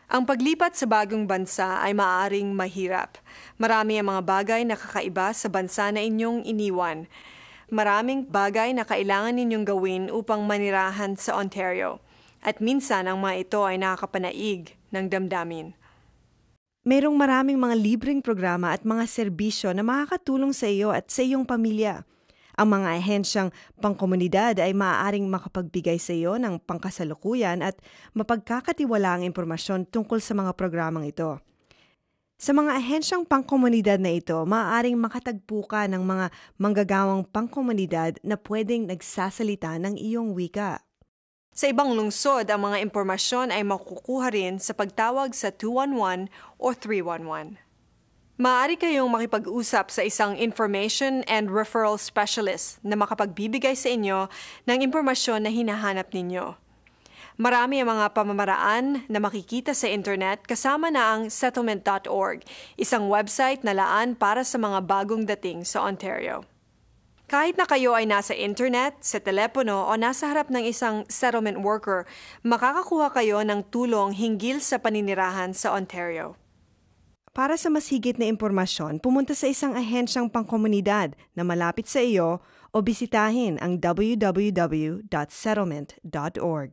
Ang paglipat sa bagong bansa ay maaaring mahirap. Marami ang mga bagay na kakaiba sa bansa na inyong iniwan. Maraming bagay na kailangan ninyong gawin upang manirahan sa Ontario. At minsan ang mga ito ay nakakapanaig ng damdamin. Merong maraming mga libreng programa at mga serbisyo na makakatulong sa iyo at sa iyong pamilya. Ang mga ahensyang pangkomunidad ay maaaring makapagbigay sa iyo ng pangkasalukuyan at mapagkakatiwalaang impormasyon tungkol sa mga programang ito. Sa mga ahensyang pangkomunidad na ito, maaaring makatagpo ka ng mga manggagawang pangkomunidad na pwedeng nagsasalita ng iyong wika. Sa ibang lungsod, ang mga impormasyon ay makukuha rin sa pagtawag sa 211 o 311. Maaari kayong makipag-usap sa isang information and referral specialist na makapagbibigay sa inyo ng impormasyon na hinahanap ninyo. Marami ang mga pamamaraan na makikita sa internet kasama na ang settlement.org, isang website na laan para sa mga bagong dating sa Ontario. Kahit na kayo ay nasa internet, sa telepono o nasa harap ng isang settlement worker, makakakuha kayo ng tulong hinggil sa paninirahan sa Ontario. Para sa mas higit na impormasyon, pumunta sa isang ahensyang pangkomunidad na malapit sa iyo o bisitahin ang www.settlement.org.